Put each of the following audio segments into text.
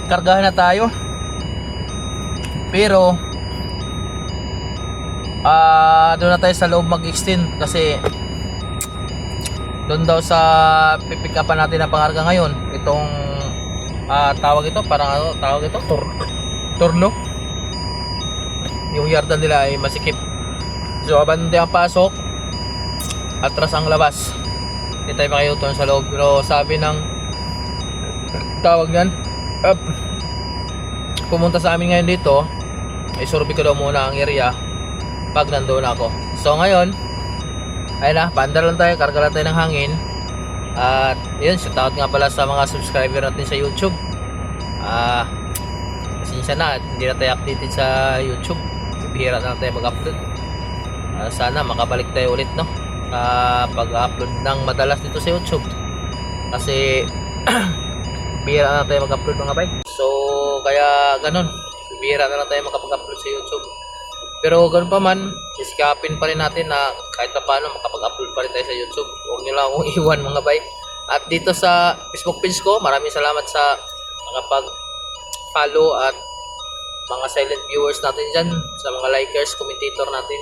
kargahan na tayo. Pero doon na tayo sa loob mag-extend kasi doon daw sa pipick upan natin na pangarga ngayon. Itong tawag ito, parang ano tawag ito? Turno. Yung yardan nila ay masikip. So abante ang pasok, atras ang labas. Hindi tayo makayuton sa loob. Pero sabi ng tawag yan, pumunta sa amin ngayon dito, isurvey ko daw muna ang area pag nandoon ako. So ngayon, ayun na, paandar lang tayo, karga lang tayo ng hangin. At yun, shoutout nga pala sa mga subscriber natin sa YouTube. Pasensya na, hindi na tayo updated sa YouTube. Bihira na lang tayo mag-upload. Sana makabalik tayo ulit, no, pag-upload ng madalas dito sa YouTube. Kasi bihira na tayo mag-upload mga bay. So kaya ganun, bihira na lang tayo makapag-upload sa YouTube. Pero ganun pa man, iskapin pa rin natin na kahit pa paano makapag-upload pa rin tayo sa YouTube. Huwag nyo lang akong iwan mga bay. At dito sa Facebook page ko, maraming salamat sa mga pag-follow at mga silent viewers natin dyan, sa mga likers, commentator natin.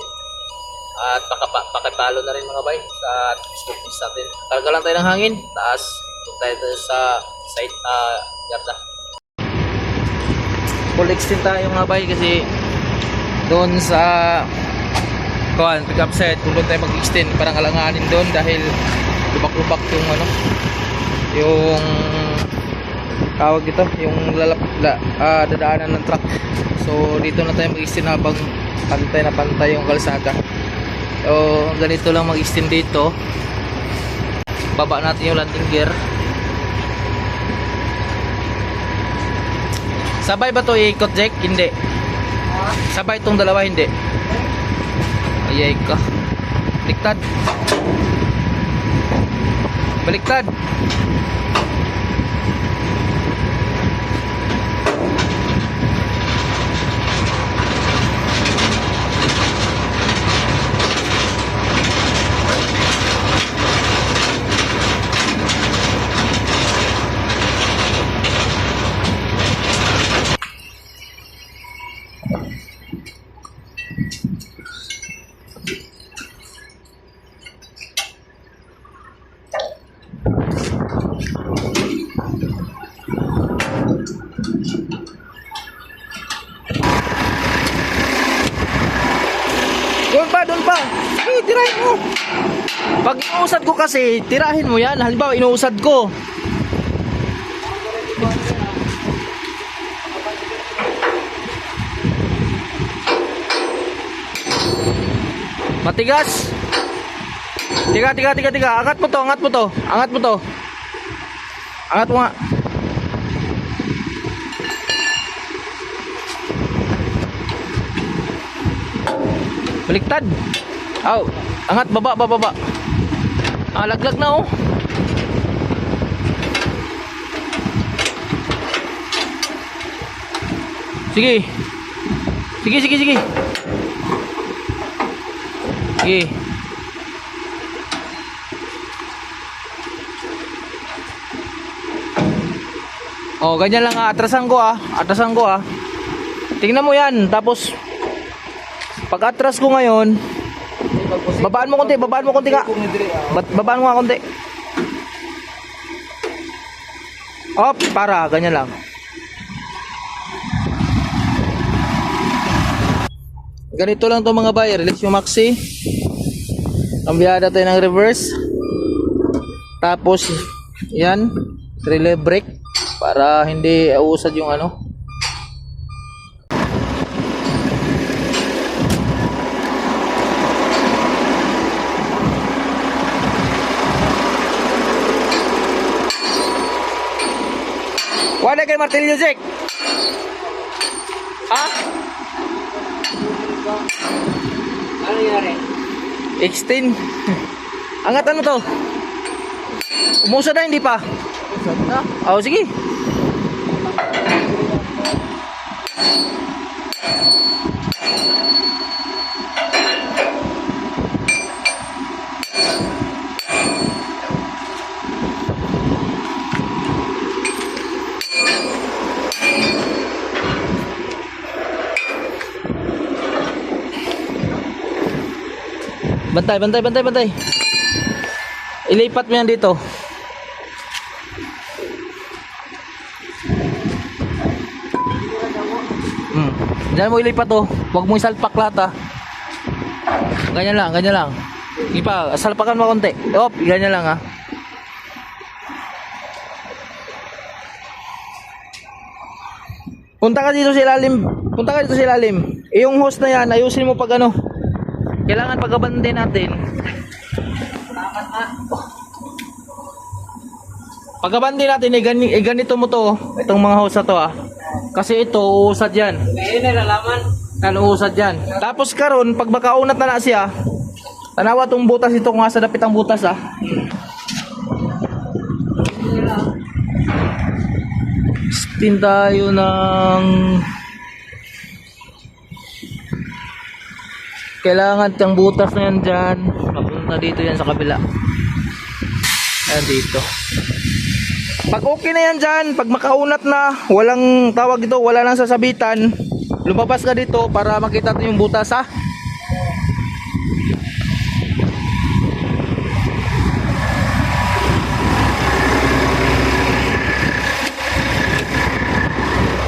At pakipalo na rin mga bay sa Facebook page natin. Karga lang tayo ng hangin, taas tayo sa site yarda. Full extend tayo mga bay kasi doon sa pick up set, kung doon tayo mag-extend, parang alanganin doon dahil lubak-lubak yung ano, yung tawag dito, yung dadaanan ng truck. So dito na tayo mag-extend habang pantay na pantay yung kalsada. So ganito lang mag-extend dito. Baba natin yung landing gear. Sabay ba to iikot, Jack? Hindi. Sabay itong dalawa, hindi. Ayay ka. Baliktad. Baliktad. Doon pa. Tirahin mo. Pag inuusad ko kasi, tirahin mo yan. Halimbawa, inuusad ko. Matigas. Tiga. Angat mo to. Angat mo to. Angat mo nga. Baliktad. Aw, angat, baba. Laglag na oh. Sige. Sige. Oh, ganyan lang atrasan ko ah. Tingnan mo yan, tapos pag atras ko ngayon, babaan mo konti nga. Babaan mo nga konti. Op, para, ganyan lang. Ganito lang to mga bay, release yung maxi. Kambiyada tayo ng reverse. Tapos, yan, relay brake para hindi usad yung ano. Wala kay martilyo, Jack. Ha? Ano nangyari? Extend. Angat ano to? Umusad na, hindi pa? Umusad na? Oo, sige. Bantay, bantay, bantay, bantay. Ilipat mo yan dito. Diyan mo ilipat oh. Huwag mo isalpak lahat ah. Ganyan lang, ganyan lang. Ipa, salpakan mo konti. Op, ganyan lang ah. Punta ka dito sa ilalim. Punta ka dito sa ilalim. Yung hose na yan, ayusin mo pag ano. Kailangan pagkabante natin. Pagkabante natin, ganito mo to. Itong mga hose na to ah. Kasi ito, uusad yan. Ngayon na lalaman. Ano, uusad yan. Tapos karon pag makaunat na siya, tanawa tong butas ito kung asa dapit ang butas ah. Spin tayo ng kailangan tiyang butas na yan dyan. Mapunta dito yan sa kabila. Ayan dito. Pag okay na yan dyan, pag makaunat na, walang tawag ito, wala nang sasabitan, lumabas ka dito para makita natin yung butas ha.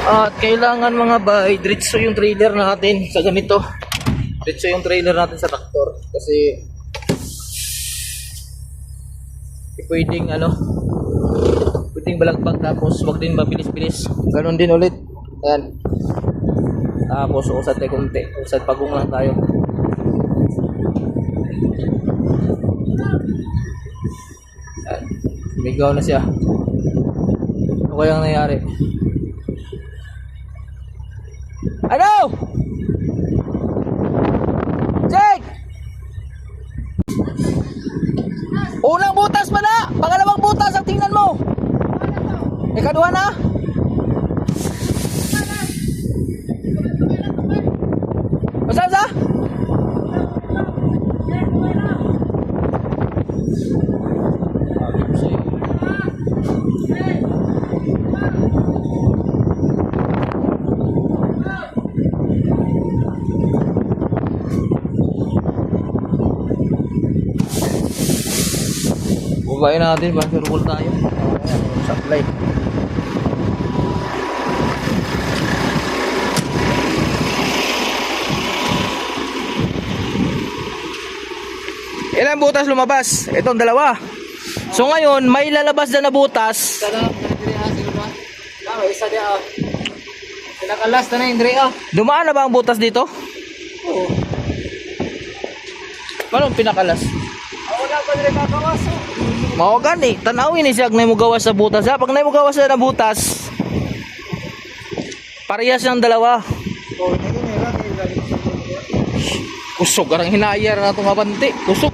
At kailangan mga bay, diretso yung trailer natin sa ganito. Diretso yung trailer natin sa traktor. Kasi pwedeng ano, pwedeng balagbag tapos wag din mabilis-bilis. Ganon din ulit. Ayan. Tapos usad tayo kunti. Usad pagong lang tayo. Ayan. Sumigaw na siya. Ano kayang nangyari? Ano? Jake! Unang butas pa na! Pangalawang butas ang tingnan mo! Ikaduha na? Basta? Bubayin natin para surukol tayo. Ayan, supply. Ilang butas lumabas? Itong dalawa. So ngayon, may lalabas na butas. Isa dia. Pinakalas na yung Dre ah. Dumaan na ba ang butas dito? Oo. Paano pinakalas? Wala pa Dre kakawas. Mao gani, tanawin ni siya na mo gawas sa butas. Ha? Pag na mo gawas na butas, parehas ng dalawa. Oh, hindi nila Kusog, karang hinayar na itong abante. Kusog.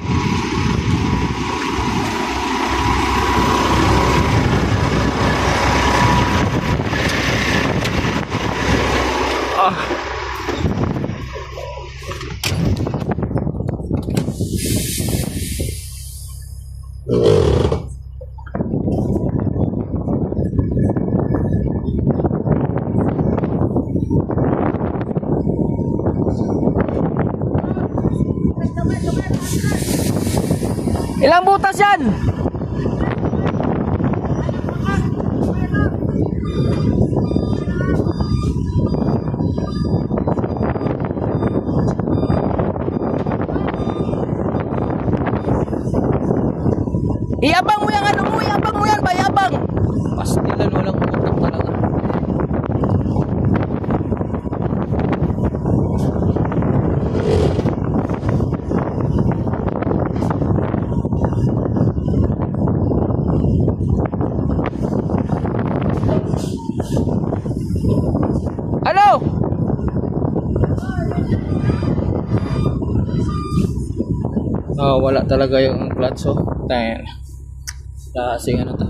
Ah. Ilang butas yan? Iabang mo yung ano mo, iabang mo yan, bayabang. Pastilan, walang utak talaga. Ano? Oh, wala talaga yung clutch oh. Tayo. Kasing ano to.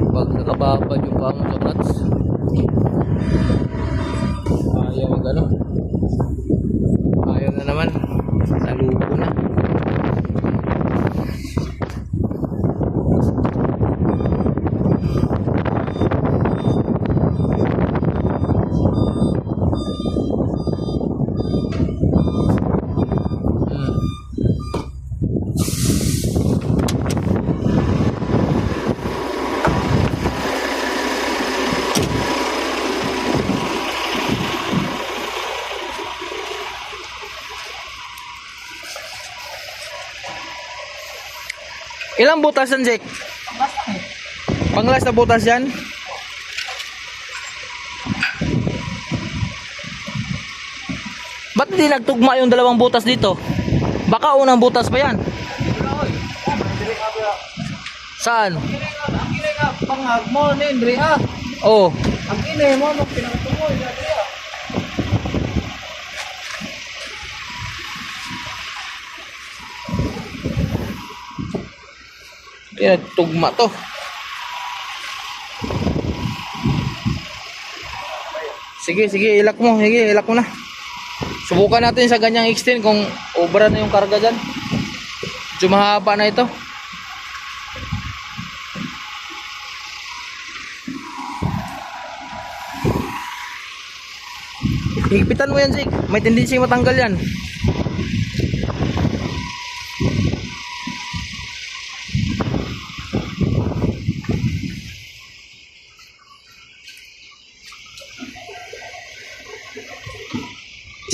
Pag nakababad yung pamo sa clutch, ayaw mag ano. Ayaw na naman. Nalupo na. Ilang butas yan, Jake? Panglas na butas yan? Ba't di nagtugma yung dalawang butas dito? Baka unang butas pa yan. Saan? Ang kini nga pangag mo ni Andre ah. Oh. Ang kini mo nung pinagtuloy Andre ah. Pinagtugma to. Sige, sige, ilak mo. Sige, ilak mo na. Subukan natin sa ganyang extend kung obra na yung karga dyan. Medyo mahaba na ito. Higpitan mo yan, Jake. May tendency matanggal yan.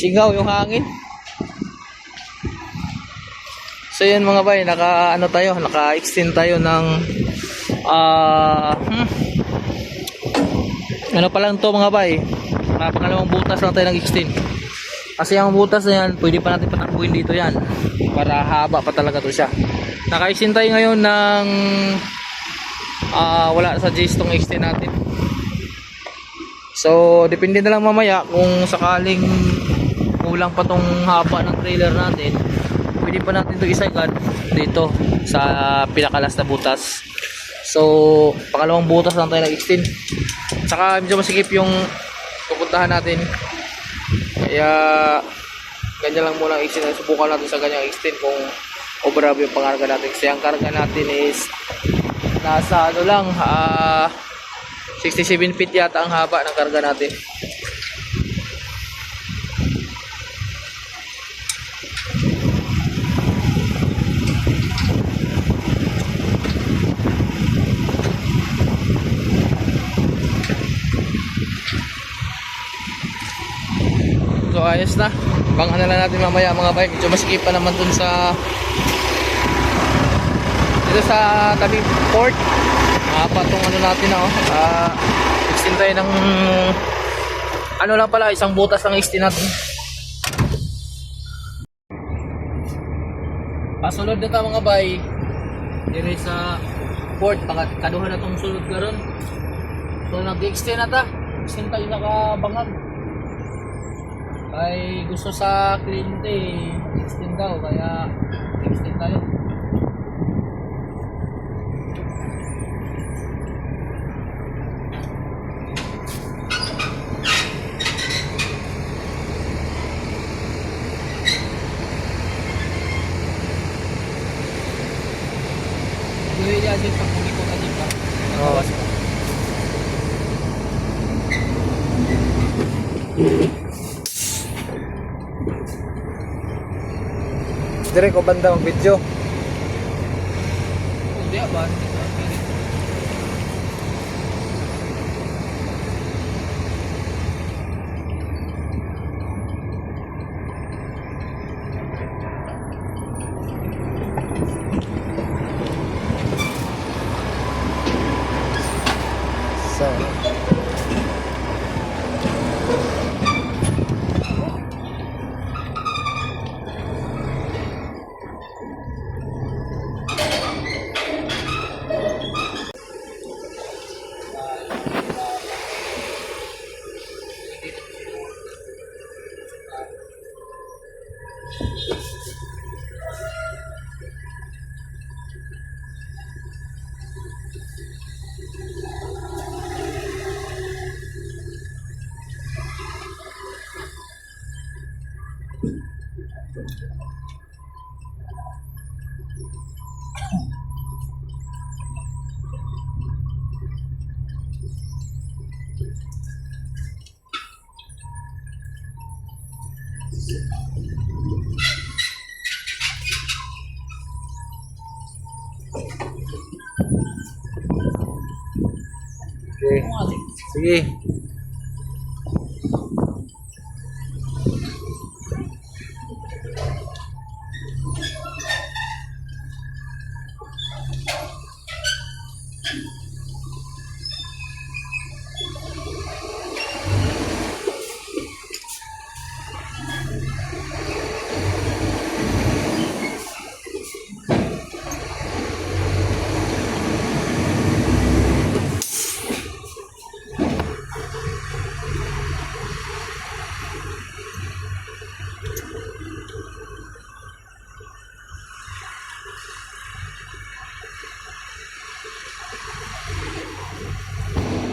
Sigaw yung hangin. So yun mga bay, naka-extend tayo ng ano pa lang to mga bay. Pangalawang butas lang tayo nag-extend. Kasi ang butas na yan, pwede pa natin patakbuhin dito yan. Para haba pa talaga to siya. Naka-extend tayo ngayon ng wala sa J's tong extend natin. So depende na lang mamaya kung sakaling kulang pa tong haba ng trailer natin, pwede pa natin ito isagad dito sa pinakalas na butas. So pangalawang butas lang tayo nag-extend. Saka medyo masikip yung pupuntahan natin, kaya ganyan lang muna extend. Subukan natin sa ganyang extend kung obra yung pangarga natin, kasi ang karga natin is nasa ano lang 67 feet yata ang haba ng karga natin. So ayos na. Bangan na lang natin mamaya mga bike. Medyo masikip pa naman dun sa dito sa tabing port. Mahaba tong ano natin na extend tayo ng ano lang pala, isang butas lang extend natin. Pasulod na ta mga bay. Dire sa port, kaduha na tong sulod karon. So nag-extend na ta. Extend tayo nakabangag. Ay gusto sa kliyente extend daw, kaya extend tayo. Dili dia din pag ko kanina pa. Bawas pa. Dire ko banda ang video. Hindi ba? So Sige.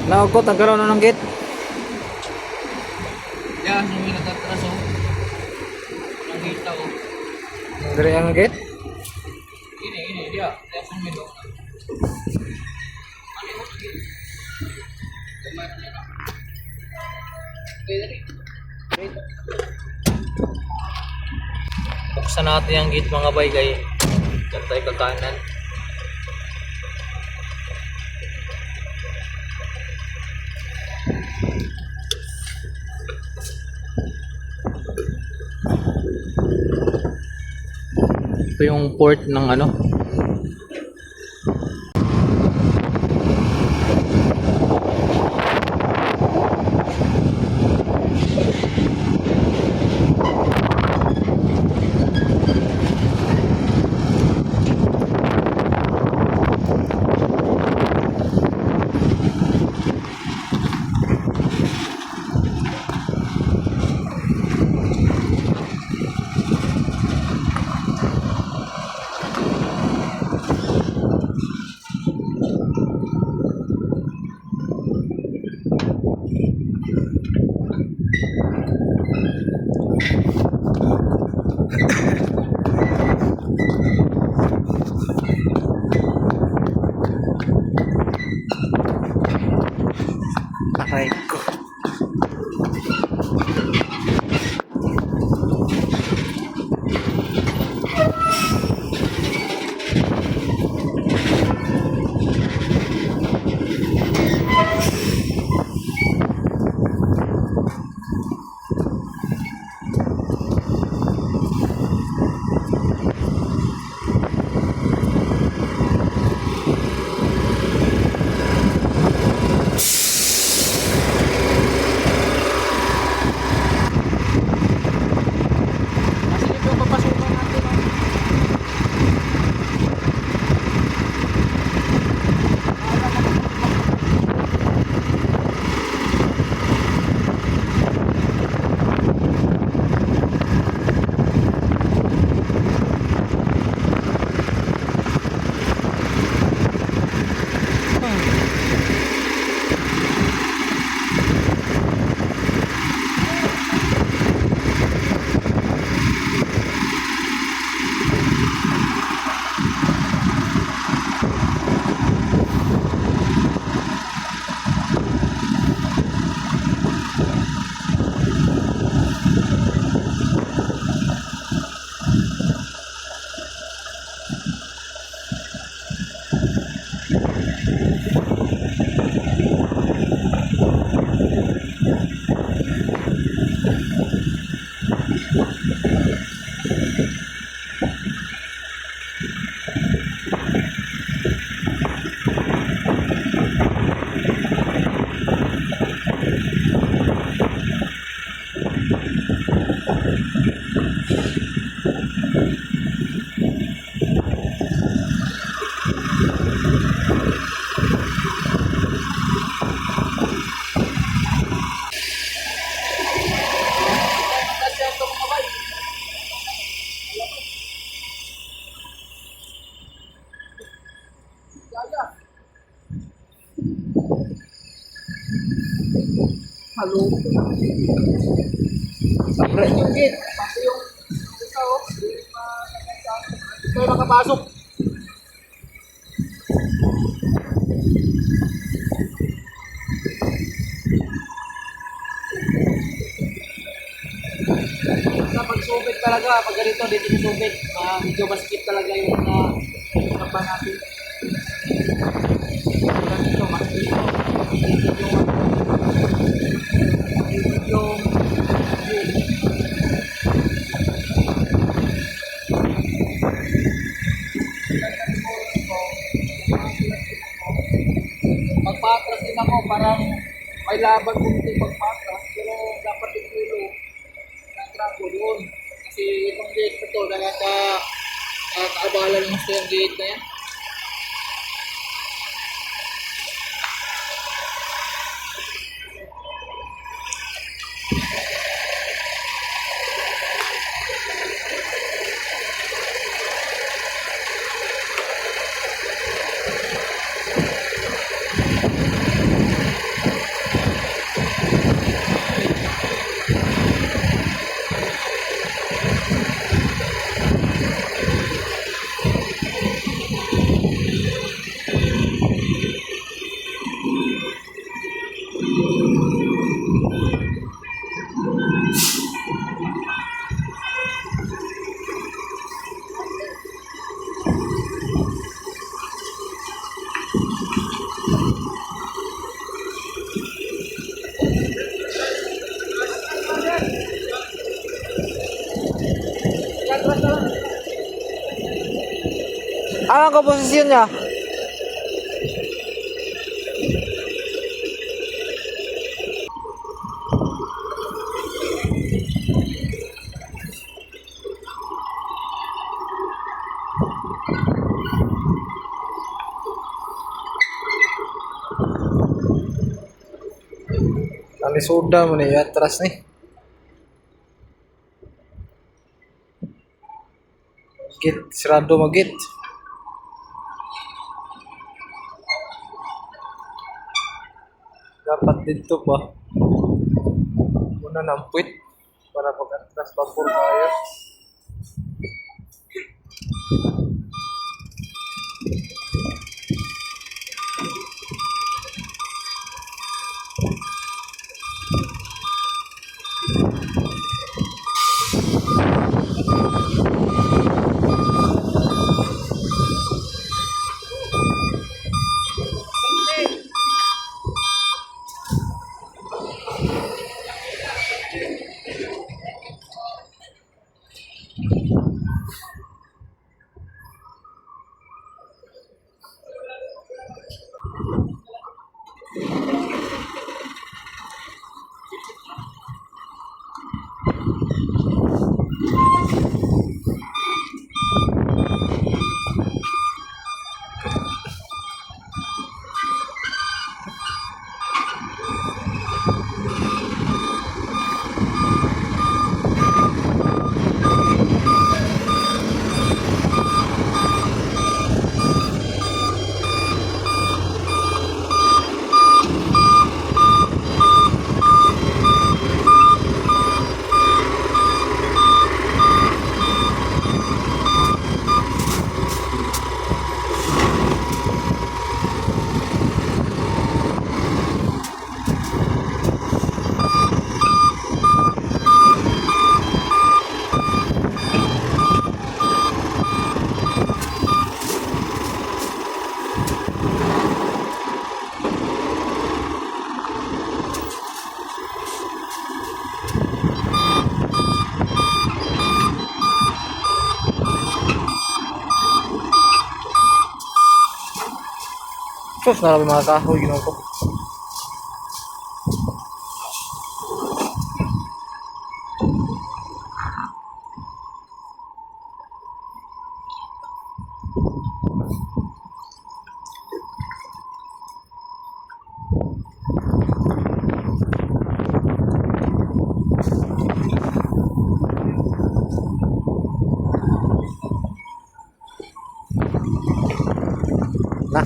Naugkot, nagkaroon na ng gate. Yan, yung may nagtatraso. Nakita ko. Dire ang gate. Ini, dia. Dia pun milo. Buksan natin yung gate mga baygay. Diyan tayo kakanan. Ito yung port ng ano. Aray ko. Kasi dito yung papasukan natin. Halo. Sabre yung gate. Pati yung ito. Ito yung makapasok. Sa pagsubit talaga, pag ganito dito yung subit, medyo masikip talaga yung kapan natin. Dito, masikip. Yung ko, parang may laban kunti pagpasok, pero dapat yung ulo na trako doon. Kasi itong gate na to, nakakaabala lang gusto yung gate na yan. Anong komposisyon niya? Tali soda mo nih atras nih. Git serado magit. Dapat dito ba? Muna ng puwit para pag-atras vapor tayo. Sus, narabi mga kahoy, ginawa ko. Nah.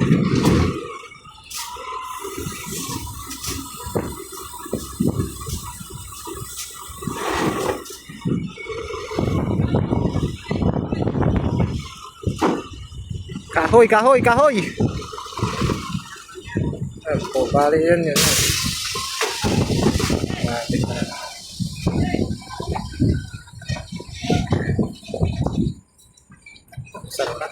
Kahoy, kahoy, kahoy. Ay, po, bali yun yun. Natin na. Sarap na.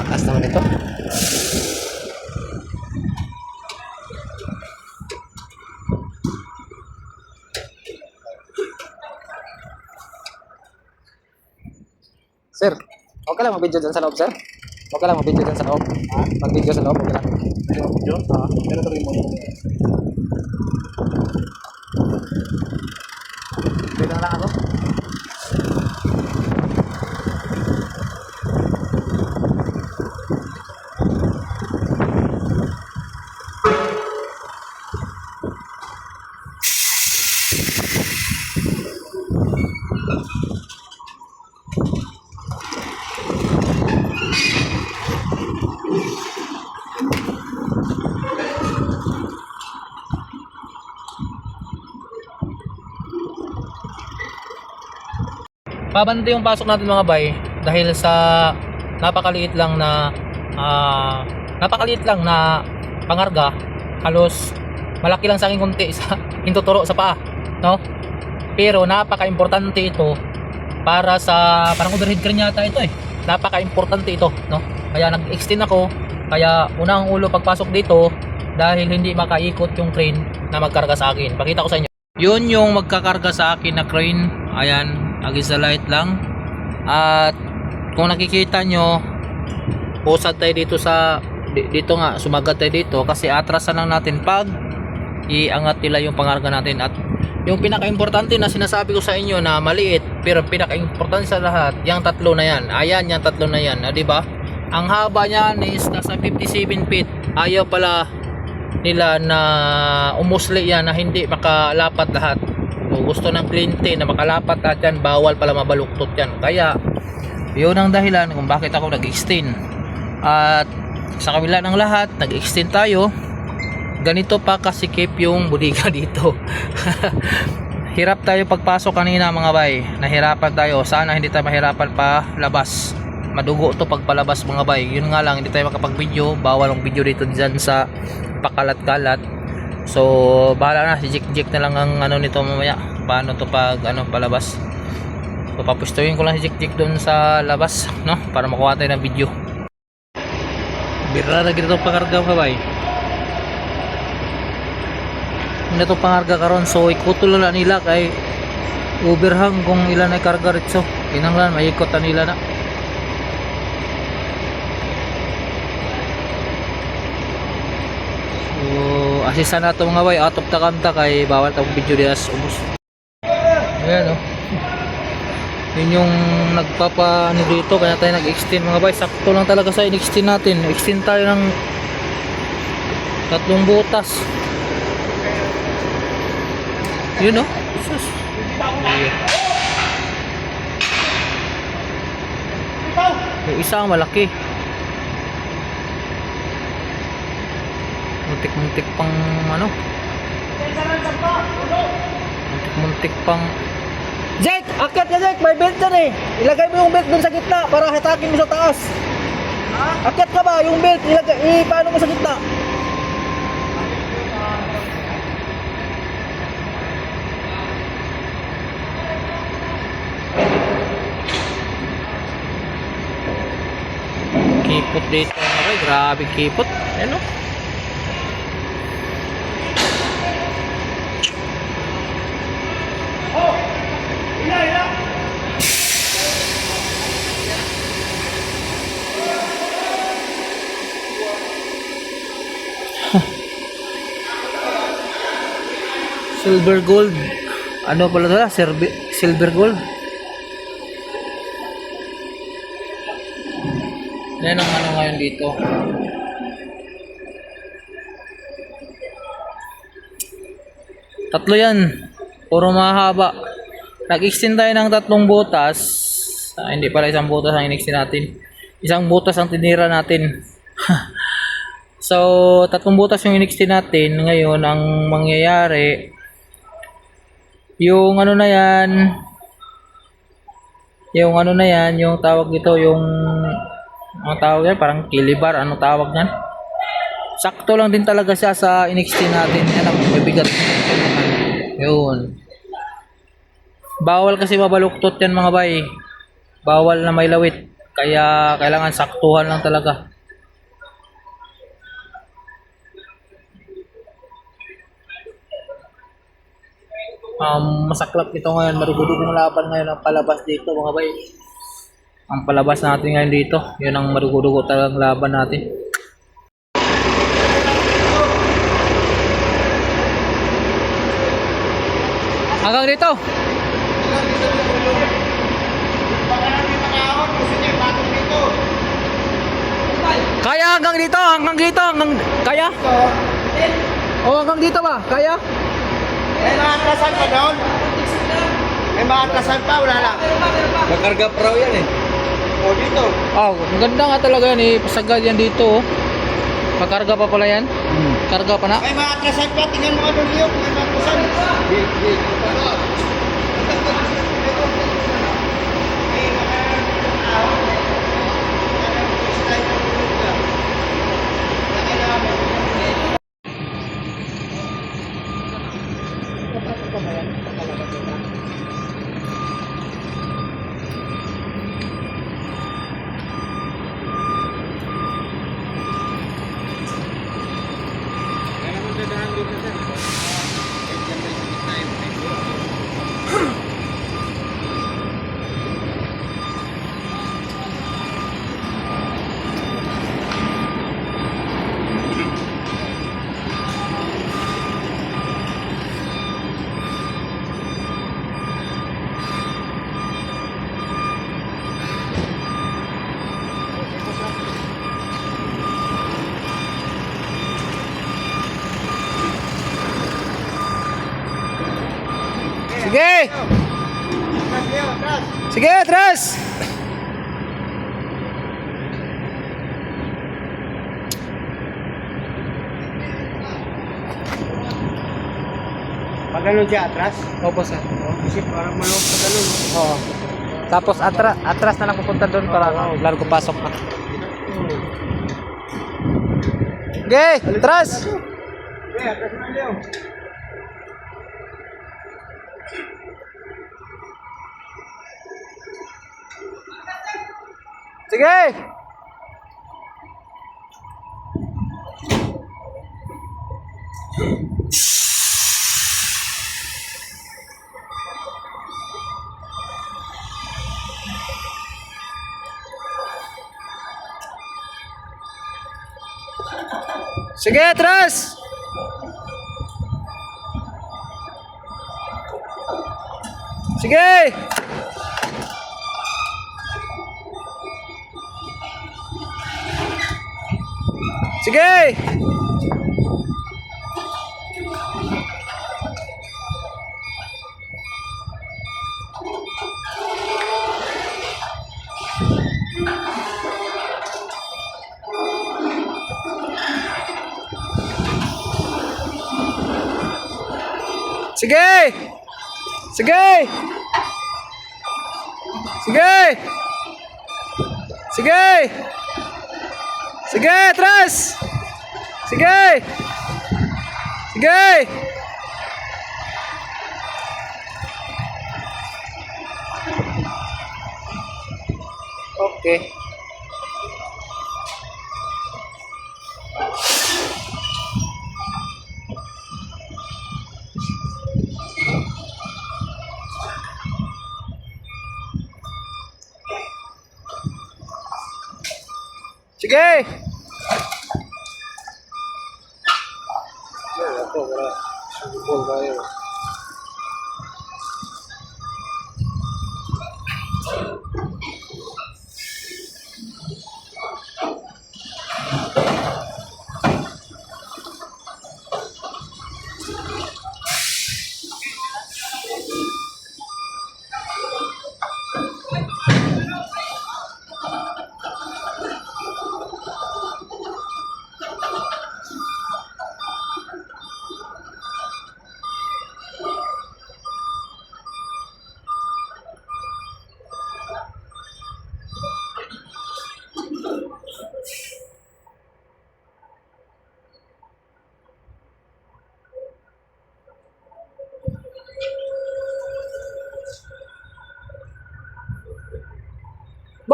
Taas naman ito. Sir, okay lang mag-video dyan sa loob, sir? Okay lang mag-video dyan sa loob. Mag-video sa loob, okay lang. Video? Pero tuloy mo. Dito na lang ako. Pabante yung pasok natin mga bay dahil sa napakaliit lang na pangarga. Halos malaki lang sa akin konti sa intuturo sa paa, no? Pero napaka-importante ito para sa parang overhead crane yata ito eh. Napaka-importante ito, no? Kaya nag-extend ako, kaya unang ulo pagpasok dito dahil hindi makaikot yung crane na magkarga sa akin. Pakita ko sa inyo. Yun yung magkakarga sa akin na crane. Ayan, against the light lang. At kung nakikita nyo, usad tayo dito sa dito nga, sumagat tayo dito kasi atrasan lang natin pag iangat nila yung pangarga natin. At yung pinaka-importante na sinasabi ko sa inyo na maliit pero pinaka-importante sa lahat, yung tatlo na yan. Ayan, yung tatlo na yan, di ba? Ang haba niyan is nasa 57 feet. Ayaw pala nila na umusli yan na hindi makalapat lahat. Kung gusto ng kliyente na makalapat lahat yan, bawal pala mabaluktot yan. Kaya yun ang dahilan kung bakit ako nag-extend. At sa kabila ng lahat, nag-extend tayo. Ganito pa kasikip yung budiga dito. Hirap tayo pagpasok kanina mga bay. Nahirapan tayo. Sana hindi tayo mahirapan pa labas. Madugo to pagpalabas mga bay. Yun nga lang, hindi tayo makapag-video. Bawal ang video dito dyan sa pakalat-kalat. So bahala na, si Jik na lang ang ano nito mamaya. Paano to pag ano palabas. So papustuhin ko lang si Jik doon sa labas, no? Para makuha tayo ng video. Bira na ganito pakarga pa bay. na to pangarga karon, so ikutol na nila kay overhang kung ilan ay karga ritso. Kinanglan maikot na nila na. So asisa na to mga bay, out of the kanta kay bawal tawag video dias ubos. Ayan oh. Yun yung nagpapa dito, kaya tayo nag-extend mga bay. Sakto lang talaga sa in-extend natin. Extend tayo ng 3 butas. Yun oh. Sus. Yung isa ang malaki. Muntik-muntik pang ano. Muntik-muntik pang Jake! Akyat ka Jake! May belt dyan eh! Ilagay mo yung belt dun sa gitna para hatakin mo sa taas. Akyat ka ba? Yung belt, paano mo sa gitna? kipot dito mga bay. Grabe kipot. Ano? Silver gold. Ano pala ito? Silver gold. Yan ang ano ngayon dito. Tatlo yan. Puro mahaba. Nag-extend tayo ng 3 butas. Hindi pala 1 butas ang in-extend natin. 1 butas ang tinira natin. So, 3 butas yung in-extend natin. Ngayon, ang mangyayari, yung ano na yan, yung tawag dito, yung ang tawag yan, parang kilibar, ano tawag yan? Sakto lang din talaga siya sa in-extend natin. Yan ang mabigat. Yun. Bawal kasi mabaluktot yan mga bay. Bawal na may lawit. Kaya kailangan saktuhan lang talaga. Masaklap ito ngayon. Marugudugong laban ngayon ang palabas dito mga bay. Ang palabas natin ngayon dito. Yun ang marugudugo talagang laban natin. Hanggang dito. Kaya hanggang dito, kaya? Oh, hanggang dito ba? Kaya? May mga atrasan pa doon? May mga atrasan pa, wala lang. Makarga praw yan eh. O dito. Oh, maganda nga talaga yan eh. Pasagad yan dito oh. Pakarga pa pala yan. Karga pa na. May mga atrasan pa, tingnan mo ano niyo. May mga atrasan. Sige! Sige, atras! Pag ganun siya atras, Opo, sir. kasi parang maluwag sa ganun. No? Oo. Tapos atras na lang pupunta doon para largo pasok na. Sige, atras! Okay, atras na Leo. Sige! Sige, atras! Sige! Sige! Sige! Sige! Sige! Sige! Sige, atras! Sige! Sige! Okay. Sige!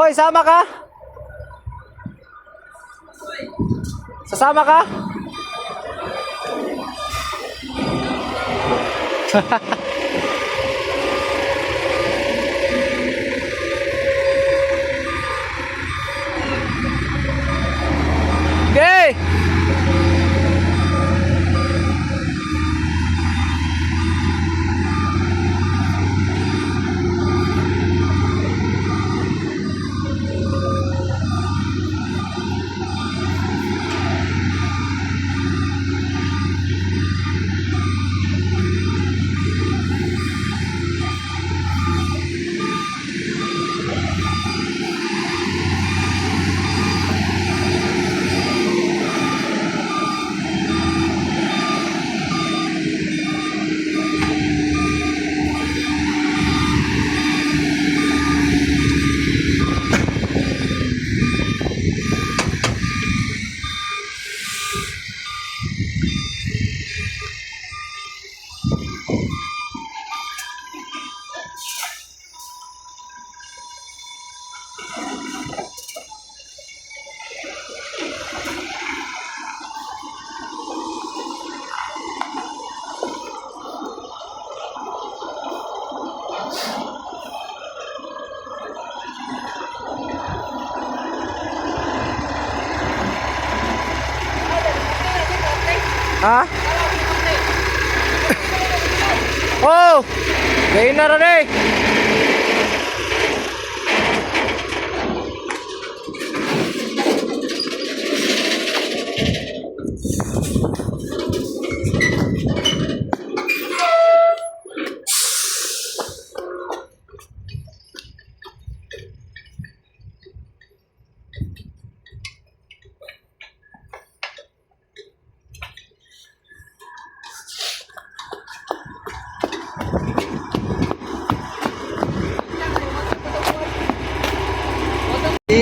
Boy, sama ka? Sasama ka? Okay. Ha? Oh! Gayun na rin eh!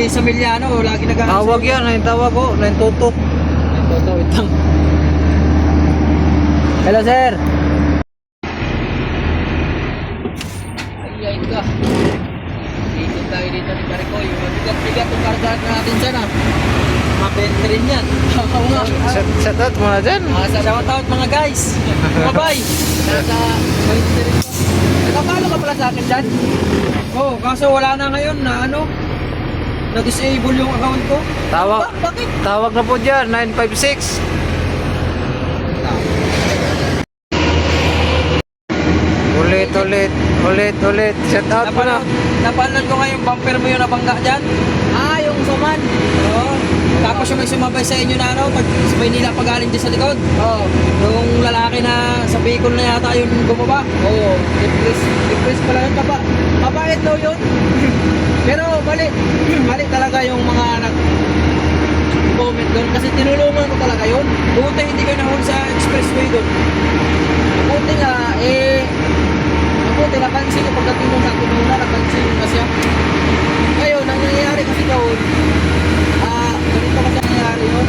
Sa Miliano, lagi Tawag yan, yung tawag ko, yung tutok. itang. Hello sir! Ay, ka. Dito tayo dito ni Maricoy. Mabigat-bigat yung kargaan natin dyan ah. Mabenta rin yan. Oo nga. Shout out muna dyan. Shout out mga guys. Bye-bye. Nasa 20 rin ko. Nakapalo ka pala sa akin dyan? Oo, kaso wala na ngayon na ano. Na-disable yung account ko. Tawag, Bakit? tawag na po dyan, 956 Ulit. Shout out mo na. Napanood ko nga yung bumper mo yung nabangga dyan. Yung saman. Oo. Tapos yung may sumabay sa inyo na ano, pag sa Maynila pag galing dyan sa likod. Oo. Yung lalaki na sa Bicol na yata yung bumaba. Oo. Depress pala yun. Mabait daw yun. Pero mali. Mali talaga yung mga nag-comment doon. Kasi tinulungan ko talaga yun. Buti hindi kayo nahuli sa expressway doon. Buti nga, buti napansin ko pagdating nung sa akin muna, napansin ko kasi ngayon, ang nangyayari kasi doon, ganito kasi ang nangyayari yun.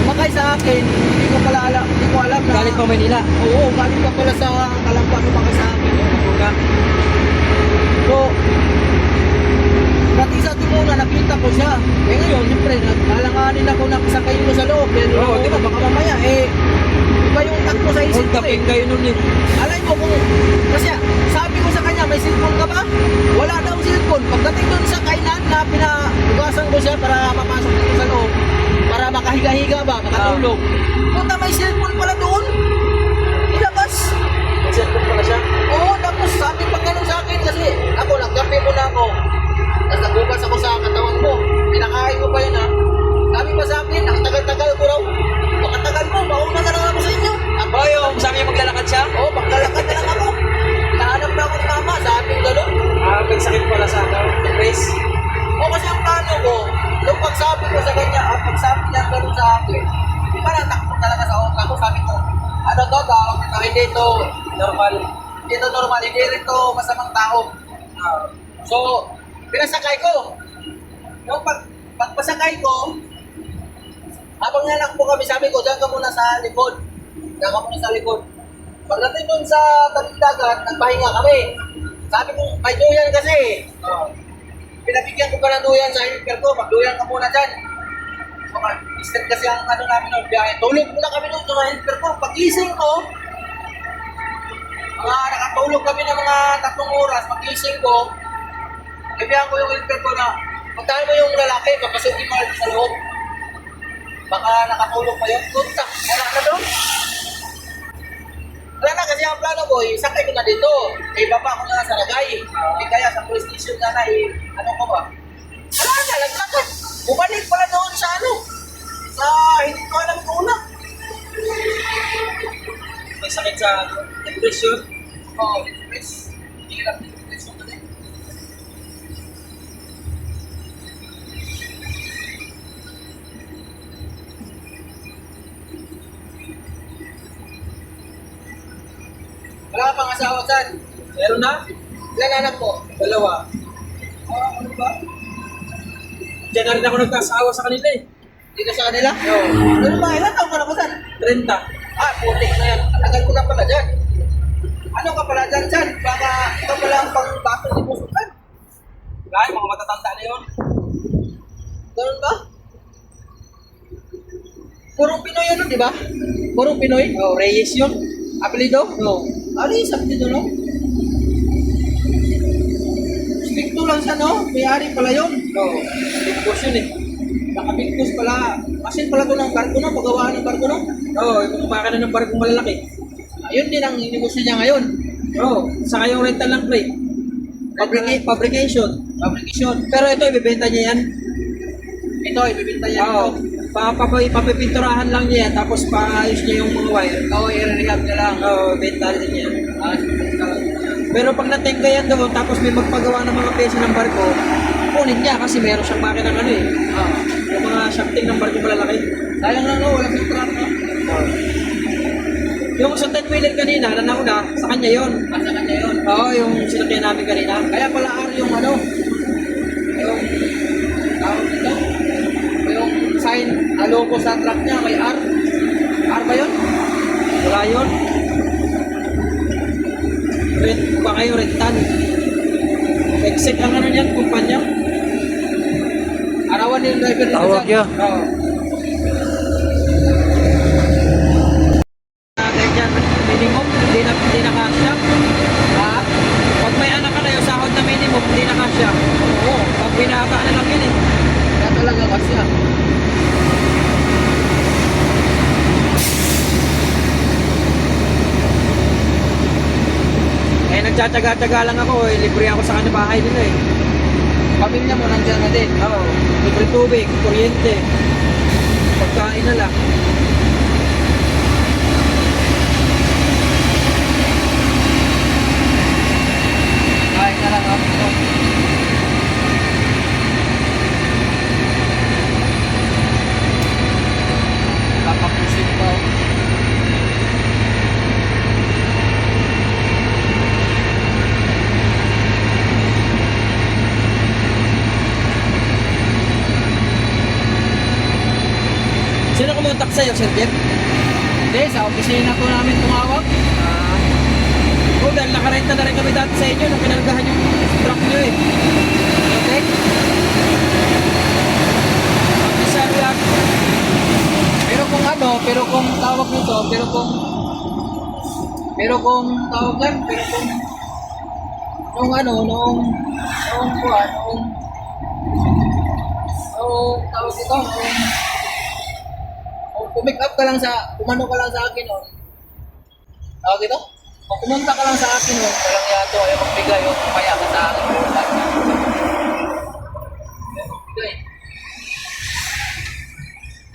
Sumakay sa akin, hindi ko alam na. Galing pa Maynila. Oo, galing pa pala sa Kalamba, sumakay sa akin. So, pati sa Timona, nakita ko siya. Ngayon, siyempre, nagkalanganin ako na sakay mo sa loob. Pero, Oo, di ba, baka mamaya, iba yung takbo sa isip Hold ko taping kayo nun eh. Alay mo kung, kasi sabi ko sa kanya, may cellphone ka ba? Wala daw cellphone. Pagdating doon sa kainan na pinabugasan ko siya para mapasok dito sa loob, para makahiga-higa ba, makatulog. Punta may cellphone pala doon. Ilabas. May cellphone pala siya. Oo, tapos sabi pag ganun sa akin kasi ako, nagkape muna ako. Tapos nagugas ako sa katawan ko. Pinakain ko pa yun ha. Sabi pa sa akin, ang tagal-tagal ko raw. Makatagal mo, mauna na lang ako sa inyo. Ako yung sabi niya maglalakad siya. Oo, maglalakad na lang ako. Hinahanap na ako ni mama, sabi ko gano'n. May sakit pala sa ano, depress. O kasi ang plano ko, nung pagsabi ko sa kanya, pagsabi niya gano'n sa akin, di ba natakbo talaga sa utak ko, sabi ko, ano to, tawag nito, hindi to Normal. hindi rin to masamang tao. So, pinasakay ko. Yung pagpasakay ko, habang nanakbo kami, sabi ko, diyan ka muna sa likod. Pagdating doon sa tabing dagat, nagpahinga kami. Sabi ko, may duyan kasi. Pinabigyan ko pa ng duyan sa helper ko, magduyan ka muna dyan. So, instant kasi ang ano namin noon, biyahe. Tulog muna kami doon sa helper ko. Pag-gising ko, nakatulog kami ng mga 3 oras. Pag-gising ko, ibihan ko yung helper ko na, puntahan mo yung lalaki, papasukin mo sa loob. Baka nakatulog pa yun. Punta, wala na doon. Wala na kasi ang plano ko, sakay ko na dito. Baba ko na sa Ragay. Kaya sa police station na ano ko ba? Wala na, naglakad. Bumalik pala doon sa sa hindi ko alam ko una. May sakit sa depression. Oo, depress. Hindi lang depress ko na Wala ka pang asawa dyan. Meron na? Ilan anak mo? 2. Ano ba? Diyan na rin ako nagkasawa sa kanila eh. Dito sa kanila? Oo. Ano ba? Ilan taon ka na ba dyan? 30. Putik na yan. Tagal ko na pala dyan. Ano ka pala dyan? Baka ikaw pala ang pang-bato ni Pusukan. Dahil mga matatanda na yun. Ganun ba? Purong Pinoy ano, di ba? Purong Pinoy? Oh, Reyes yun. Apelido? No. Ano yung apelido, no? Stricto lang siya, no? May-ari pala yun. Oo. Big boss yun eh. Naka-big boss pala. Masin pala to ng barko, no? Pagawaan ng barko, no? Oo, yung kumaka na ng barkong malalaki. Ayun din ang inegosyo niya ngayon. Oo. Saka yung rental ng plate. Fabrication. Fabrication. Pero ito, ibibenta niya yan. Ito, ibibinta niya Oo. Papipinturahan lang niya yan, tapos paayos niya yung mga wire. Oo, i-rehab niya lang. Oo, benta din niya. Ibibinta lang. Pero pag natingga yan doon, tapos may magpagawa ng mga pyesa ng barko, kunin niya kasi meron siyang makina ng ano eh. Yung mga shafting ng barko malalaki. Sayang lang, no? Wala siyang truck, no? Yung sa 10-wheeler kanina, na nauna, sa kanya yun. Sa kanya yun. Oo, yung sinakyan namin kanina. Kaya pala R yung ano, yung tawag dito, yung sign, logo sa truck niya, may R. R ba yun? Wala yun. Rent pa kayo, rentan. Exit ang ano niyan, kumpanya. Arawan yung driver nito Tawag dyan. yun. Oo. Ganyan, minimum, hindi na kasya. Ha? Pag may anak ka na yung sahod na minimum, hindi na kasya. Oo. Pag binaba na lang yun eh. Kaya talaga kasya. Kaya nagtsatsaga-tsaga lang ako eh. Libre ako sa kanya bahay nila eh. Pamilya mo nandiyan na din. Oo. Libre tubig, kuryente. Pagkain na lang. Kain na lang kami. No? Papapusin pa. Oh. Sino kumontak sa'yo, Sir Jeff? Hindi, sa opisina po namin tumawag. Oo, dahil nakarenta na rin kami dati sa inyo nung pinargahan yung truck nyo eh. Okay? Isa yan. Pero kung ano, pero kung tawag nito, pero kung tawag yan, pero kung nung ano, nung tawag ito, nung pumick up ka lang sa, kumano ka lang sa akin, no? Tawag ito? Kung pumunta ka lang sa akin, no? Walang yato, ayaw magbigay, o kumaya ka sa akin, ayaw magbigay.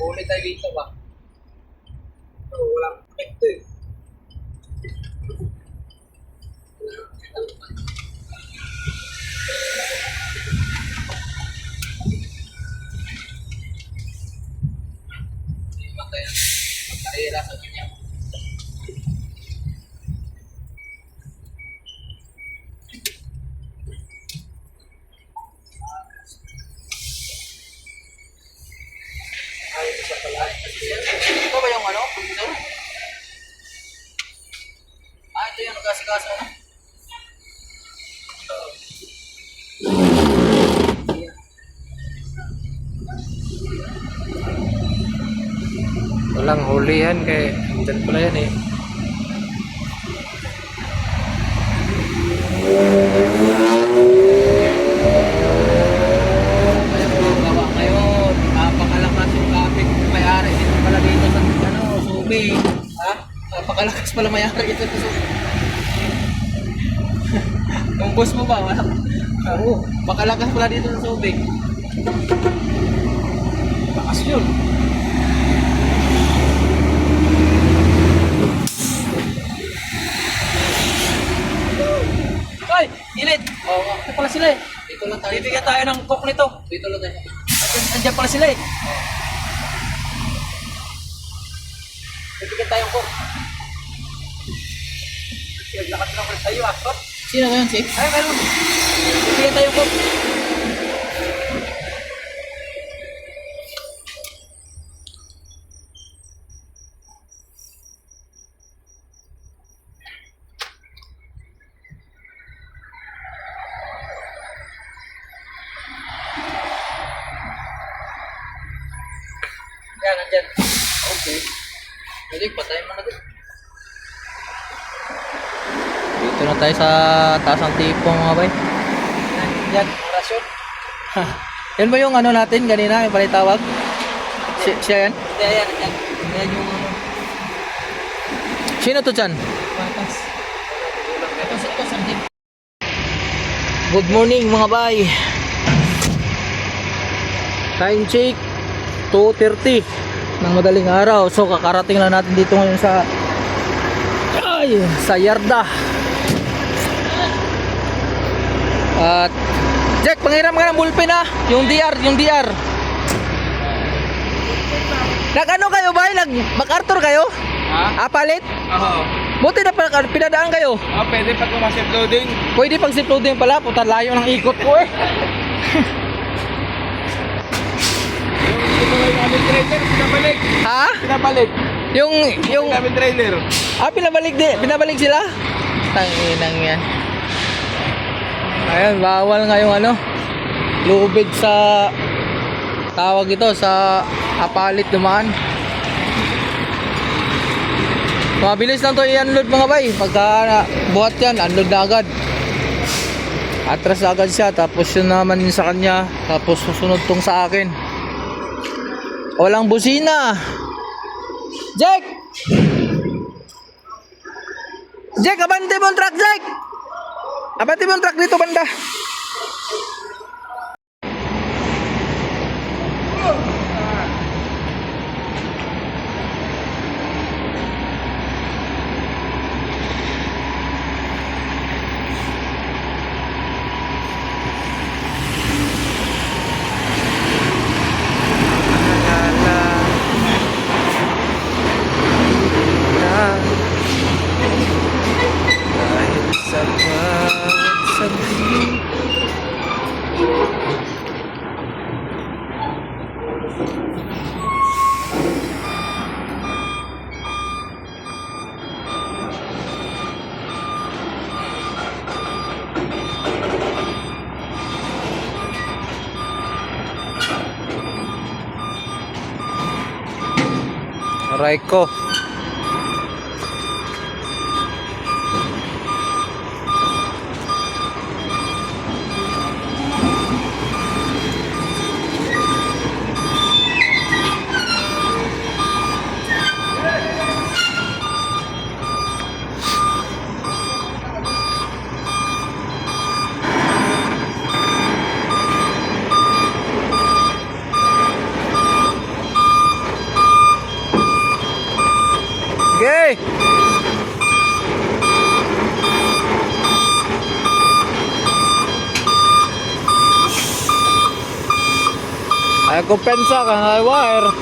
Ulit tayo dito ba? Oo, walang epekto eh. Magkarera sa kanya. Ito ba yung ano? Ito? Ito yung nagkasikaso na? Walang huli yan kay dyan pala yan eh. Ayan po, gawa ngayon. Napakalakas yung traffic. May-ari dito pala dito sa ano, Subi. Ha? Napakalakas pala may-ari dito sa Subi. Yung boss mo ba? Wala. Oo. Pakalakas pala dito sa Subi. Bakas yun. Ay! Init! Oo nga. Ito pala sila eh. Dito lang tayo. Bibigyan tayo ng coke nito. Dito lang tayo. Andiyan pala sila eh. Bibigyan tayo ng coke. Naglakad na pala tayo ah. Oh, Sino ba yun, si? ay, meron. Bibigyan tayo ng coke. Yan, andyan. Okay. Pwede, patayin mo na din. Dito na tayo sa taas ng tipong mga bay. Yan, rasyon. Yan ba yung ano natin kanina, yung palitawag? Siya yan? Yan, yan. Yan yung Sino to dyan? patas. Ito, sa jeep. Good morning mga bay. Time check 2:30 ng madaling araw. So kakarating lang natin dito ngayon sa Yarda. At Jack, panghiram ka ng bullpen ha. Yung DR. Nag-ano kayo ba? Nag-MacArthur kayo? Ha? Palit? Oo. Buti na pinadaan kayo. Pwede pag kumasip loading. Pwede pag zip loading pala. Puta, layo ng ikot ko eh. Yung ito namin trailer, pinabalik. Ha? Pinabalik. Yung Namin trailer. pinabalik sila? Tanginang yan. Ayun, bawal nga yung ano, lubid sa tawag ito sa apalit dumaan. Mabilis lang to i-unload mga bay. Pagka buhat yan, unload na agad. Atras na agad siya, tapos yun naman yun sa kanya, tapos susunod tong sa akin. Walang busina. Jack! Jack, abante mo ang truck, Jack! Abati mo yung truck dito banda. Aray ko. Okay. Ay kumpensa ka na wire.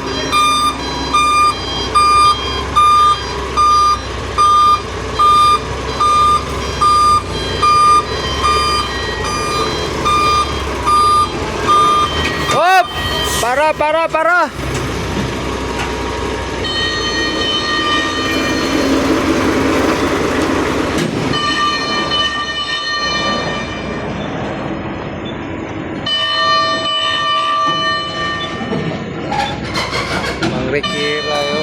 Hop! Para. Mangrikira yo.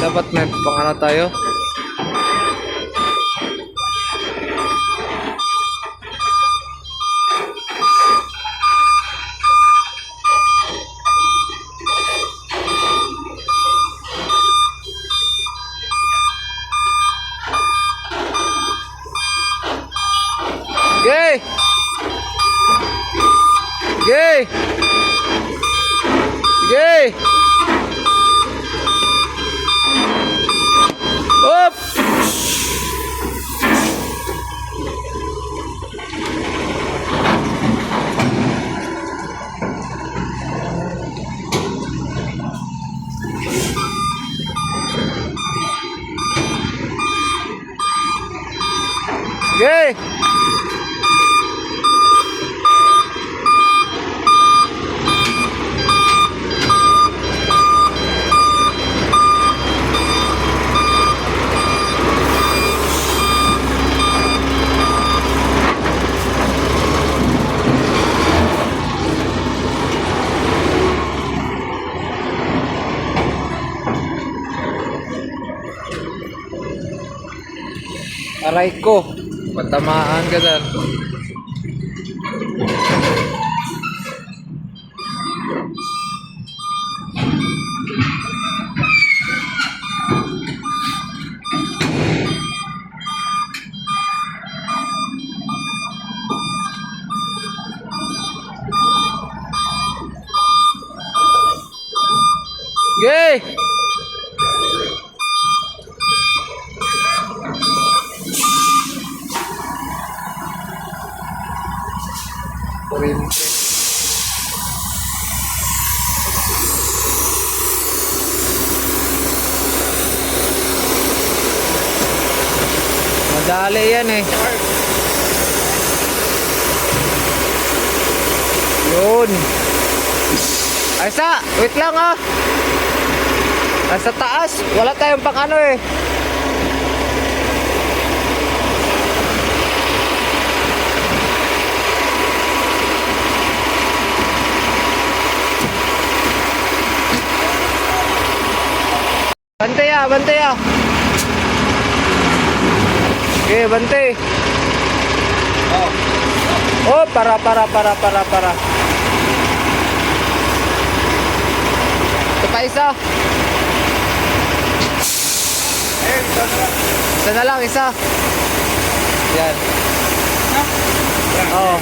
Dapat may pangano tayo. Okay. Okay. Okay. Up. Okay. Aray ko, patamaan ka dyan. Okay. Kuryente. Madali yan eh. Yun. Ay sa, wait lang ah. Ay sa taas, wala tayong pang ano eh. Bante ah, bante ah. Okay, bante. Oh, para. Ito pa isa. Isa na lang, isa. Yan. Oo.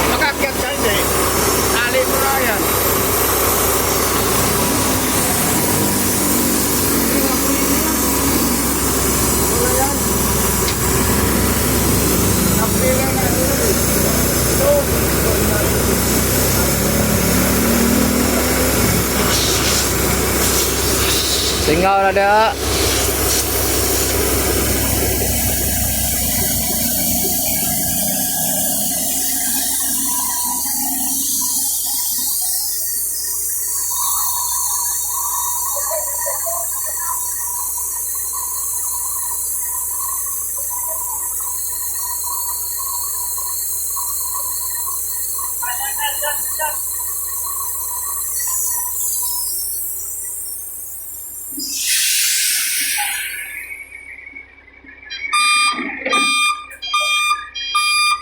Makakyat ka hindi. Ali mo na yan. Singaw na dia.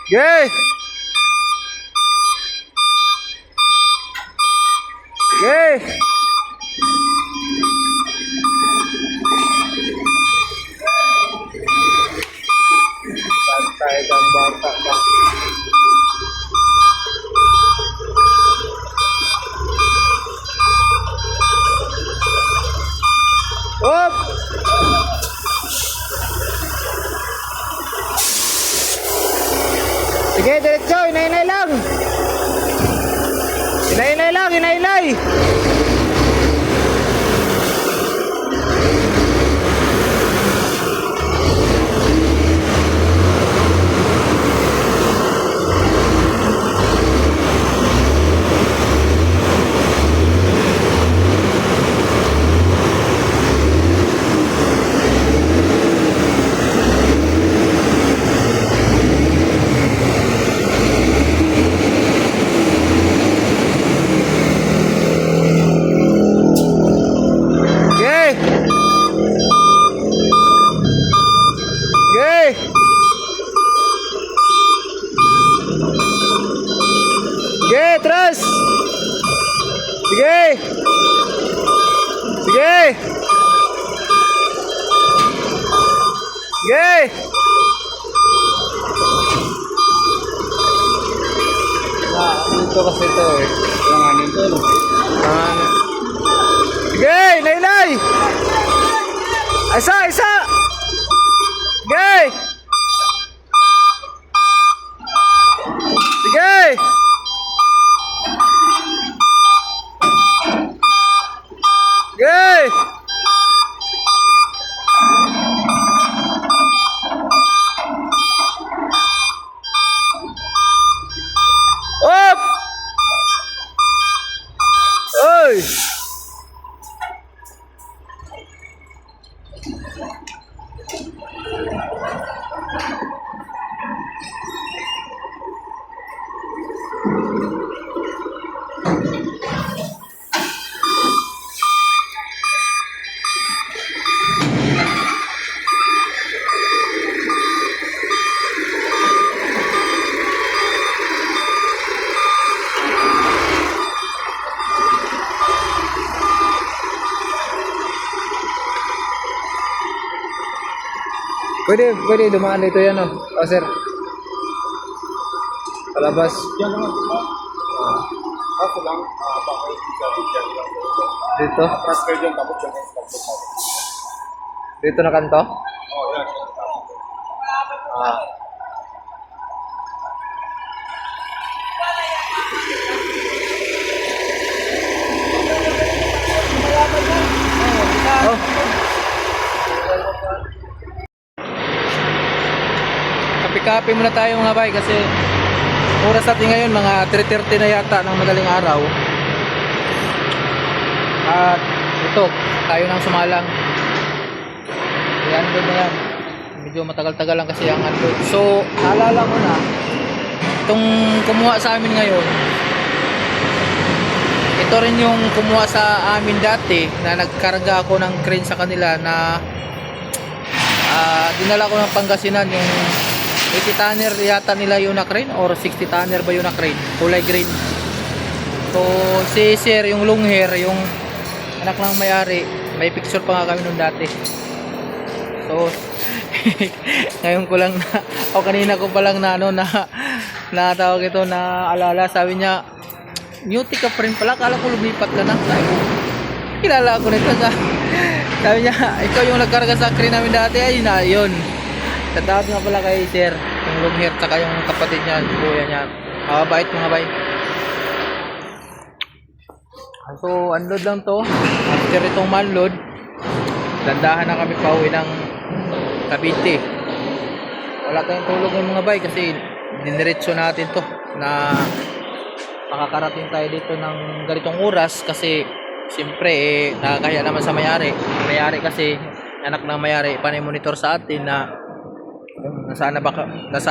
Yay! Yay! Santai kang bata ka. Hop! Sige, diretso, inay-inay lang. Inay-inay lang, inay-inay. Sige, terus. Sige. Sige. Sige. Nah, dito kasi ito eh. Langanin to. Langanin. Sige, nailay. Isa, isa. Sige. Sige. Sige. Up. Oi. Pwede dumaan dito yan, oh. Oh, sir. Palabas. Yan naman, diba? Kaso lang, baka yung dyan lang. Dito. Atras kayo dyan, tapos dyan yung stop natin. Dito na kanto. Oo, yan. Ah. Oh. Kape-kape muna tayo mga bay kasi oras natin ngayon mga 3:30 na yata ng madaling araw. At ito, tayo nang sumalang. Yan doon na yan. Medyo matagal-tagal lang kasi ang unload. So, naalala mo na itong kumuha sa amin ngayon. Ito rin yung kumuha sa amin dati na nagkarga ako ng crane sa kanila na dinala ko ng Pangasinan yung 80 tonner yata nila yung na crane or 60 tonner ba yung na crane, kulay green. So si sir yung long hair, yung anak ng may-ari, may picture pa nga kami nung dati. So ngayon ko lang na o kanina ko pa lang na ano na tawag ito na alala, sabi niya Newty ka pa rin pala, kala ko lumipat ka na. Kilala ko nito sa sabi niya, ikaw yung nagkarga sa crane namin dati. Ay na, yun. Tatawag nga pala kay sir, yung long hair, tsaka yung kapatid niya, kuya niya. Mababait mga bay. So, unload lang to. After itong manload, dandahan na kami pauwi ng Cavite. Wala tayong tulog ng mga bay kasi diniretso natin to na makakarating tayo dito ng ganitong oras kasi siyempre nakakaya naman sa may-ari. May-ari kasi anak ng may-ari panay monitor sa atin na nasaan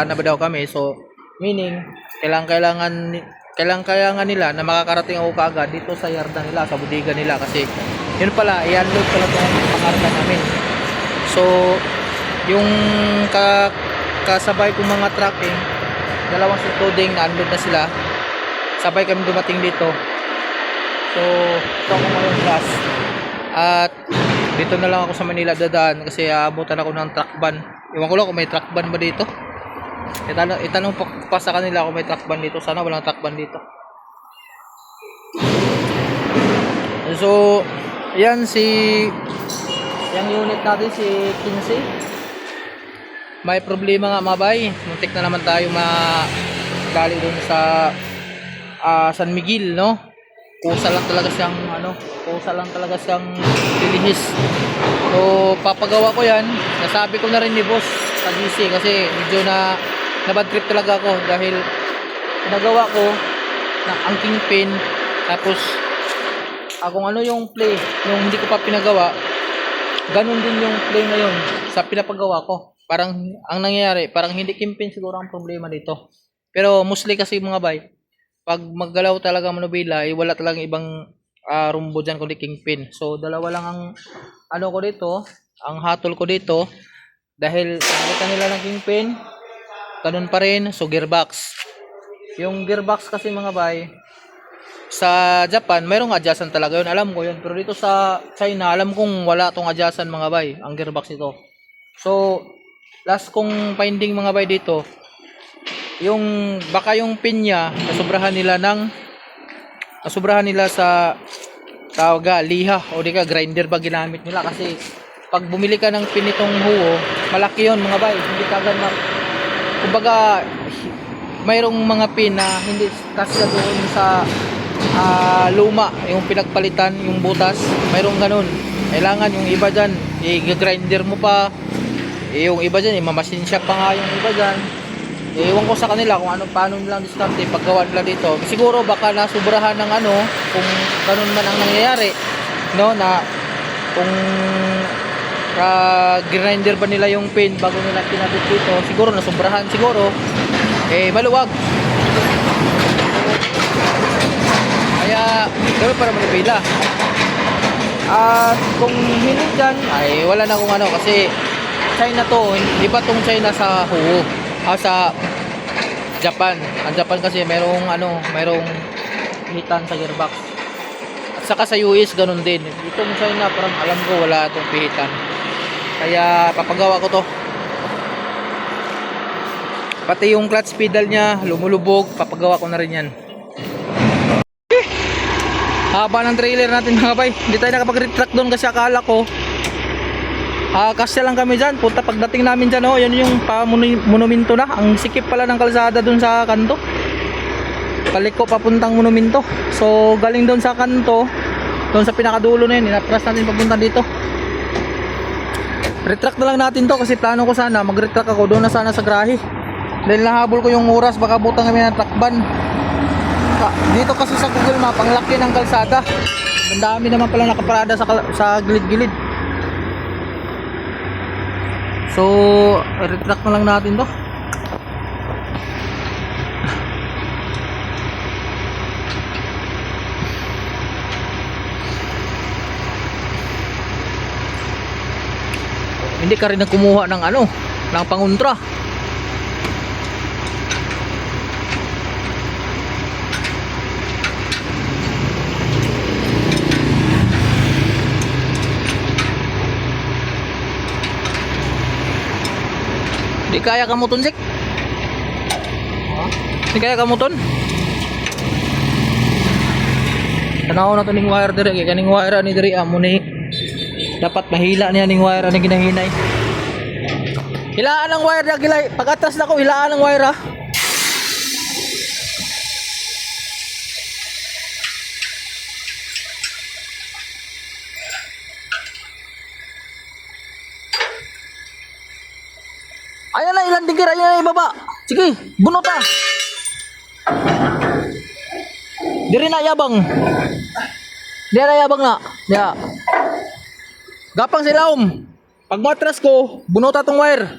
na ba daw kami. So meaning kailangan nila na makakarating ako kaagad dito sa yarda nila, sa bodega nila kasi yun pala i-unload pala itong pangarga namin. So yung kasabay kong mga trucking, dalawang loading na unload na sila, sabay kami dumating dito. So ito ako ngayon last at dito na lang ako sa Manila dadaan kasi aabutan ako ng truck ban. Iwan ko lang kung may truck ban ba dito. Itanong pa sa kanila kung may truck ban dito. Sana walang truck ban dito. So yan yung unit natin si 15. May problema nga mabay. Muntik na naman tayo madali dun sa San Miguel, no? Kusa lang talaga siyang lilihis. So papagawa ko yan. Nasabi ko na rin ni boss sa GC kasi medyo na bad trip talaga ako dahil nagawa ko na ang kingpin tapos kung ano yung play nung hindi ko pa pinagawa, ganun din yung play ngayon sa pinapagawa ko. Parang ang nangyayari, parang hindi kingpin siguro ang problema dito. Pero mostly kasi mga bay, pag maggalaw talaga manubila, wala talagang ibang rumbo dyan kundi kingpin. So dalawa lang ang ano ko dito, ang hatol ko dito dahil nakita nila ng kingpin, ganun pa rin. So gearbox, yung gearbox kasi mga bay sa Japan mayroong adjustan talaga yun, alam ko yun, pero dito sa China alam kong wala tong adjustan mga bay, ang gearbox nito. So last kong finding mga bay dito, yung baka yung pin niya nasubrahan nila sa tawaga liha o di ka grinder ba ginamit nila kasi pag bumili ka ng pin nitong huo, malaki yon mga bay, hindi kagad kumbaga mayroong mga pin na hindi kasya doon sa luma, yung pinagpalitan yung butas, mayroong ganun. Kailangan yung iba dyan i-grinder mo pa, yung iba dyan mamasin siya pa nga yung iba dyan. Ewan ko sa kanila kung paano nilang diskarte paggawa nila dito. Siguro baka nasubrahan ng kung ganun man ang nangyayari, no, na kung grinder ba nila yung pin bago nila kinabit dito, siguro nasubrahan siguro, maluwag. Kaya gawin para manipila. At kung hindi dyan, ay wala na kung kasi China to, iba tong China sa huo. Sa Japan. Ang Japan kasi mayroong hitan sa gearbox. At saka sa US ganun din. Itong China parang alam ko wala itong pihitan. Kaya papagawa ko to. Pati yung clutch pedal niya lumulubog, papagawa ko na rin yan. Haba ng trailer natin mga bay. Hindi tayo nakapag-retract doon kasi akala ko kasya lang kami dyan. Punta pagdating namin dyan, oh, yun yung monumento na. Ang sikip pala ng kalsada doon sa kanto. Paliko papuntang monumento. So galing doon sa kanto, doon sa pinakadulo na yun, inatras natin papunta dito. Retract na lang natin to kasi plano ko sana mag-retract ako doon na sana sa Grahe. Dahil nahabol ko yung oras, baka butang kami ng truckban. Dito kasi sa Google Map, ang laki ng kalsada. Ang dami naman pala nakaparada sa gilid-gilid. So, retract na lang natin to. Hindi ka rin kumuha ng ano, ng panguntra. Di kaya kamuton, Sik? Di kaya kamuton? Tanaw na to ning wire dire, kay kaning wire ani dire amo ni dapat mahila niya ning wire ani ginahinay. Hilaan ang wire na gilay, pag atras na ko hilaan ang wire ha. Ayan na, ilang digir, ayan na ibaba. Sige, bunot ha. Diri na yabang. Diri na yabang na. Ya. Gapang silaom. Pag matras ko, bunot atong wire.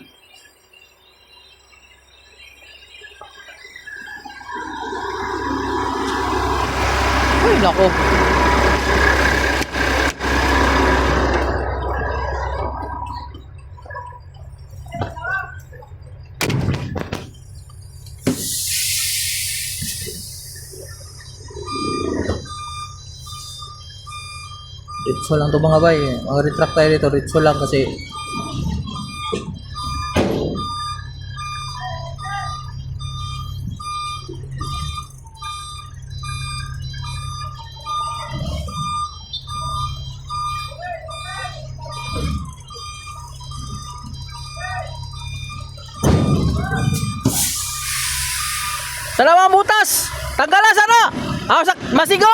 Ay, nako. Ritso lang to mga bay. Ang retract tayo dito, ritso lang kasi Salamat butas! Tanggalan sana! Masigo!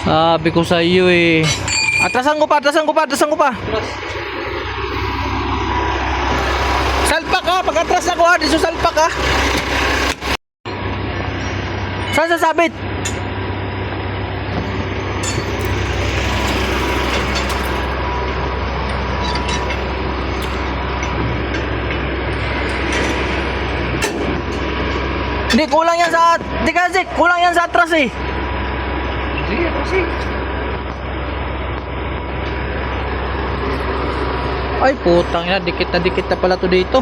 Sabi ko sa iyo eh. Atrasan ko pa. Salpak ka, pag atras ako ha, dito salpak ka. Saan sasabit? Hindi, kulang yan sa... Di kasi, kulang yan sa atras eh. Sige, kasi. Ay, putang ina, dikit na pala to dito.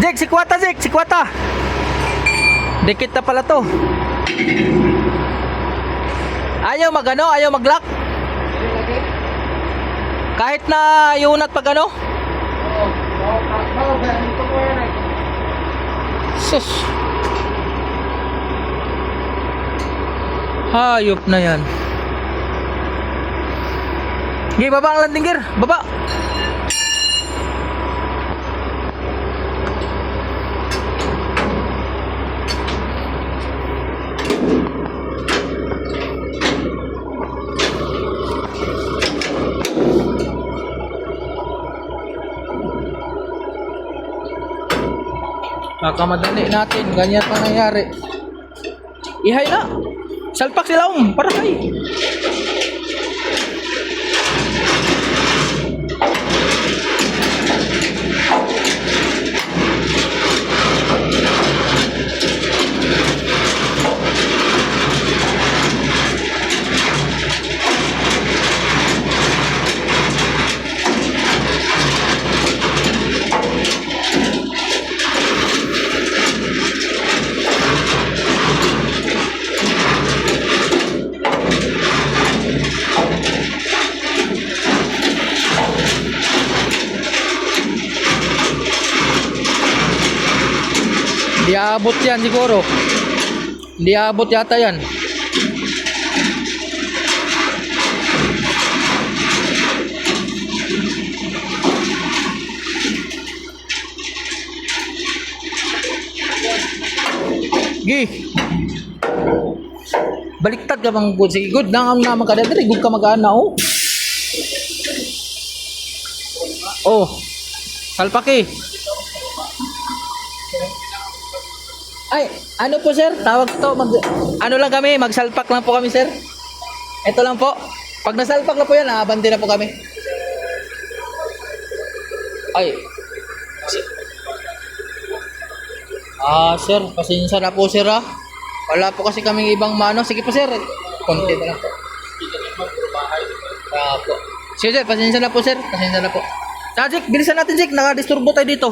Jake, sikwata. Dikit na pala to. Ayaw mag-lock. Kahit na yunat pag ano. Sus. Hayop na yan. Sige, baba ang landing gear. Baba. Kakamadali natin. Ganyan pa nangyari. Ihay na. Salpak sila para hay. aabot yan siguro. Hindi aabot yata yan. Gi. Baliktad ka bang good? Sige, good na ang naman ka dali. Good ka mag-ana, oh. Oh. Salpaki. Ay, ano po sir? Tawag to. Ano lang kami? Magsalpak lang po kami sir. Ito lang po. Pag nasalpak na po yan, abante na po kami. Ay. Sir, pasensya na po sir ah. Wala po kasi kaming ibang mano. Sige po sir. Konti na lang po. Po. Sige sir, pasensya na po sir. Pasensya na po. Jik, bilisan natin Jik. Nakadisturbo tayo dito.